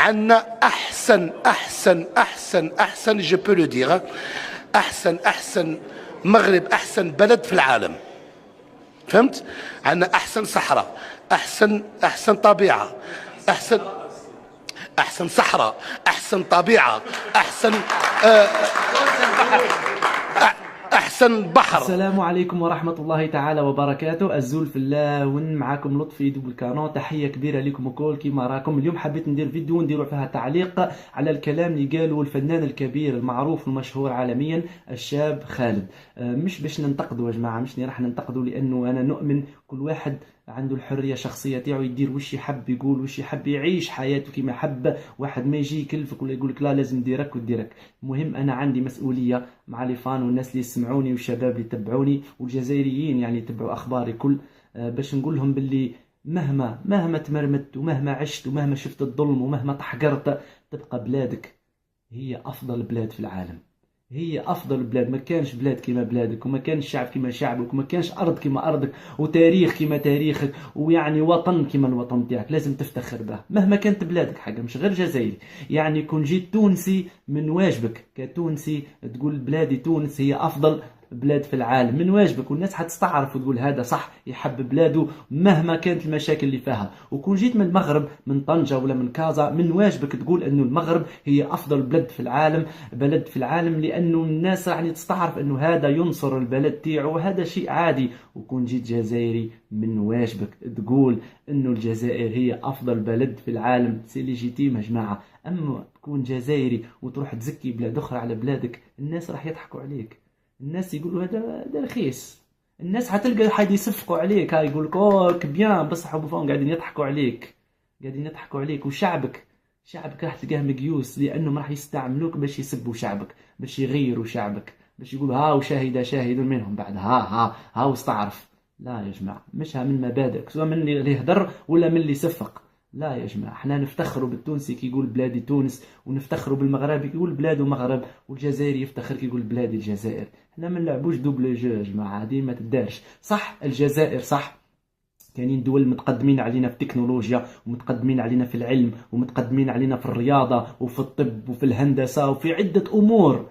عندنا احسن جو بو لو دير، احسن مغرب، احسن بلد في العالم. فهمت؟ عندنا احسن صحراء، احسن طبيعه، احسن صحراء، احسن طبيعه، احسن بحر. السلام عليكم ورحمة الله تعالى وبركاته. الزول في الله ون معاكم لطفي دوبل كانون. تحية كبيرة لكم الكل كيما راكم. اليوم حبيت ندير فيديو نديروا فيها تعليق على الكلام اللي قاله الفنان الكبير المعروف المشهور عالميا الشاب خالد. مش باش ننتقدوا يا جماعة، مش راح ننتقدوا، لأنه أنا نؤمن كل واحد عنده الحريه الشخصيه تاعو يدير وش يحب، يقول وش يحب، يعيش حياته كما حب. واحد ما يجي يكلفك ولا يقول لك لا لازم ديرك وديرك. المهم انا عندي مسؤوليه مع لي فان والناس اللي يسمعوني والشباب اللي يتبعوني والجزائريين يعني يتبعوا اخباري كل، باش نقول لهم باللي مهما تمرمت ومهما عشت ومهما شفت الظلم ومهما تحقرت، تبقى بلادك هي افضل بلاد في العالم. هي افضل بلاد. ما كانش بلاد كيما بلادك، وما كانش شعب كيما شعبك، وما كانش ارض كيما ارضك، وتاريخ كيما تاريخك، ويعني وطن كيما الوطن تاعك. لازم تفتخر به مهما كانت بلادك حاجه، مش غير جزائري. يعني كون جيت تونسي من واجبك كتونسي تقول بلادي تونس هي افضل بلاد في العالم، من واجبك. والناس حتستعرف وتقول هذا صح يحب بلاده مهما كانت المشاكل اللي فيها. وكون جيت من المغرب من طنجة ولا من كازا، من واجبك تقول انه المغرب هي افضل بلد في العالم، لانه الناس يعني تستعرف انه هذا ينصر البلد تاعو، وهذا شيء عادي. وكون جيت جزائري من واجبك تقول انه الجزائر هي افضل بلد في العالم. سي ليجيتيم يا جماعة. اما تكون جزائري وتروح تزكي بلاد اخرى على بلادك، الناس راح يضحكوا عليك. الناس يقولوا هذا رخيص. الناس حتلقى حد يصفقوا عليك، هاي يقول لك اوك بيان، بصح بوفون قاعدين يضحكوا عليك. وشعبك راح تلقاه مقيوس، لانهم راح يستعملوك باش يسبوا شعبك، باش يغيروا شعبك، باش يقولوا ها وشاهد منهم بعد ها واستعرف. لا يا جماعه، مش من مبادئك، سواء من اللي يهدر ولا من اللي يصفق. لا يا جماعة، احنا نفتخروا بالتونسي كي يقول بلادي تونس، ونفتخروا بالمغربي كي يقول بلاده مغرب، والجزائري يفتخر كي يقول بلادي الجزائر. احنا ما نلعبوش دوبل جو يا جماعة، هذه ما تدارش. صح الجزائر صح كاينين دول متقدمين علينا في التكنولوجيا، ومتقدمين علينا في العلم، ومتقدمين علينا في الرياضة وفي الطب وفي الهندسة وفي عدة امور.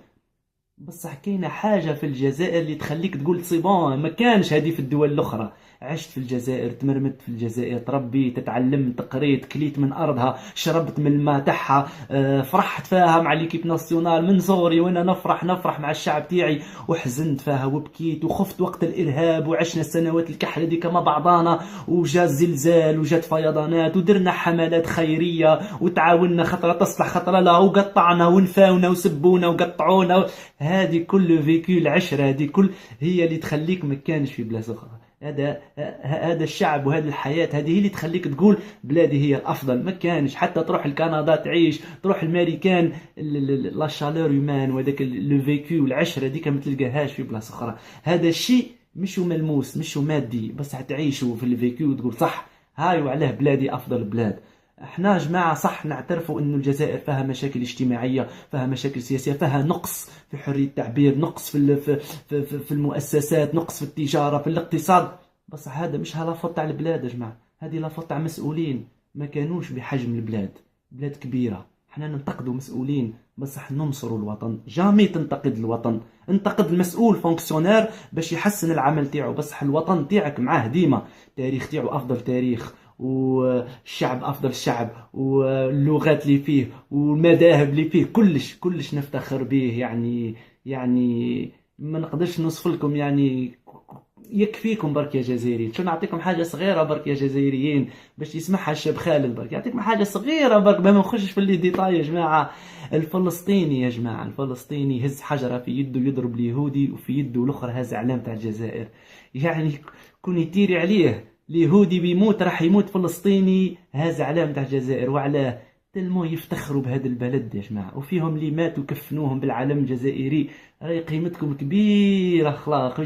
بصح كاينه حاجه في الجزائر اللي تخليك تقول سي بون، ما كانش هذه في الدول الاخرى. عشت في الجزائر، تمرمت في الجزائر، تربيت، تعلمت، قريت، كليت من ارضها، شربت من الماء تاعها، فرحت فيها مع ليكيب ناسيونال من صغري وانا نفرح مع الشعب تاعي، وحزنت فيها وبكيت وخفت وقت الارهاب، وعشنا السنوات الكحله دي كما بعضانا، وجا زلزال وجات فيضانات، ودرنا حملات خيريه وتعاوننا، خطره تصلح خطره لا، وقطعنا ونفاونا وسبونا وقطعونا. هذه كل فيكو العشره، هذه كل هي اللي تخليك ما كانش في بلاصه اخرى. هذا الشعب وهذه الحياه، هذه هي اللي تخليك تقول بلادي هي الافضل. ما كانش حتى تروح الكندا تعيش، تروح الامريكان، لا شالور هيومان وهذاك لو فيكو العشره ديك ما تلقاهاش في بلاصه اخرى. هذا الشيء مش ملموس، مش مادي، بس حتعيشوا في الفيكو وتقول صح هاي وعلاه بلادي افضل بلاد. احنا جماعة صح نعترفوا انه الجزائر فيها مشاكل اجتماعية، فيها مشاكل سياسية، فيها نقص في حرية التعبير، نقص في المؤسسات، نقص في التجارة، في الاقتصاد. بس هذا مش لا فوت على البلاد يا جماعة، هذه لا فوت على مسؤولين ما كانوش بحجم البلاد. بلاد كبيرة، احنا ننتقدوا مسؤولين بس ننصروا الوطن. جامي تنتقد الوطن، انتقد المسؤول فونكسيونير باش يحسن العمل تاعو، بس الوطن تاعك معاه ديما تاريخ تاعو افضل تاريخ، والشعب افضل شعب، واللغات اللي فيه والمذاهب اللي فيه، كلش نفتخر به. يعني ما نقدرش نوصف لكم، يعني يكفيكم برك يا جزائريين. شو نعطيكم حاجه صغيره برك يا جزائريين باش يسمعها الشاب خالد، برك يعطيكم حاجه صغيره برك ما نخشش في اللي ديتاي يا جماعه. الفلسطيني يا جماعه، الفلسطيني هز حجره في يده يضرب اليهودي، وفي يده الاخرى هز علامه تاع الجزائر. يعني كون يتيري عليه اليهودي بيموت راح يموت فلسطيني هذا علامة تاع الجزائر. وعلاه تلمو يفتخروا بهذا البلد يا جماعة، وفيهم اللي ماتوا كفنوهم بالعلم الجزائري. راهي قيمتكم كبيرة اخلاق.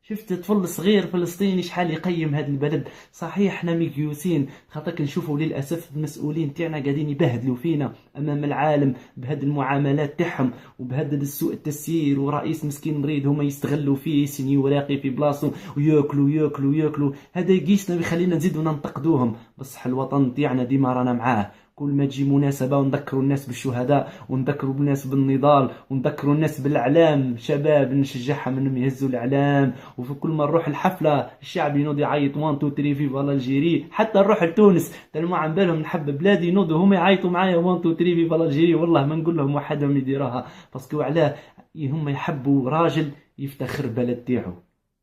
شفت طفل صغير فلسطيني شحال يقيم هذا البلد. صحيح احنا ميكيوسين خاطر نشوفوا للاسف المسؤولين تاعنا قاعدين يبهدلوا فينا امام العالم بهذه المعاملات تاعهم وبهذا السوء التسيير، ورئيس مسكين مريض هما يستغلوا فيه، يسني وراقي في بلاصتهم وياكلوا. هذا يقيسنا ويخلينا نزيدوا ننتقدوهم. بصح الوطن تاعنا ديما رانا معاه، كل ما تجي مناسبة ونذكروا الناس بالشهداء، ونذكروا الناس بالنضال، ونذكروا الناس بالأعلام، شباب نشجعهم انهم يهزوا الأعلام. وفي كل ما نروح الحفلة الشعب ينوض يعيط 1 2 3 فيفا الجيري. حتى نروح لتونس تلموا عن بالهم نحب بلادي ينوضوا هما يعيطوا معايا 1 2 3 فيفا الجيري. والله ما نقول لهم وحدهم يديروها، باسكو علاه هم يحبوا راجل يفتخر بلد تاعو.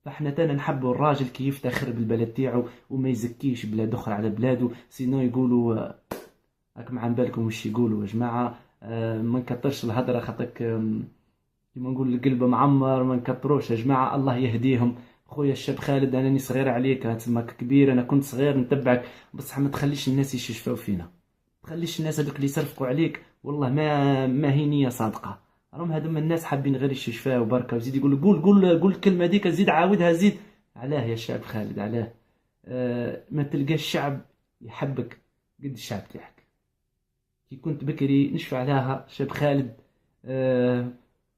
فاحنا تانا نحبوا الراجل كي يفتخر بالبلد تاعو وما يزكيش بلاد اخرى على بلادو. سينو يقولوا راكم عن بالكم وش يقولوا يا جماعه. ما نكترش الهضره خاطرك كيما نقول القلب معمر، ما نكتروش يا جماعه. الله يهديهم. خويا الشاب خالد انني صغير عليك، تسماك كبير، انا كنت صغير نتبعك، بصح ما تخليش الناس يشفاو فينا، ما تخليش الناس هذوك اللي يصرفقوا عليك. والله ما هي نيه صادقه. راهم هذوما الناس حابين غير يشفاو بركه، وزيد يقول قول الكلمه ديك، زيد عاودها زيد. علاه يا شاب خالد علاه؟ ما تلقى الشعب يحبك قد الشعب تاعك. كي كنت بكري نشفع عليها شاب خالد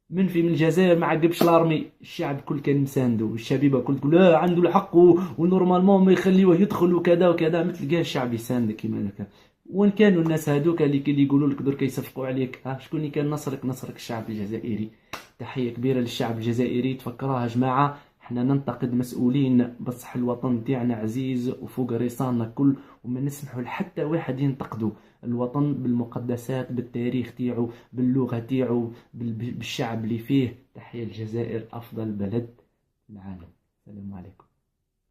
من الجزائر ما عقبش لارمي، الشعب كل كان مساندو، والشبيبه كل تقول عنده الحق ونورمالمون ما يخليوه يدخل وكذا وكذا. ما تلقاه الشعب يساندك كيما هكا. وين كانوا الناس هذوك اللي يقولوا لك درك يصفقوا عليك؟ شكون اللي كان نصرك الشعب الجزائري. تحيه كبيره للشعب الجزائري. تفكروها يا جماعه، احنا ننتقد مسؤولين، بصح الوطن تاعنا عزيز وفوق رصاننا كل، وما نسمحوا لحتى واحد ينتقدوا الوطن بالمقدسات، بالتاريخ تاعو، باللغه تاعو، بالشعب اللي فيه. تحيه الجزائر افضل بلد في العالم. السلام عليكم.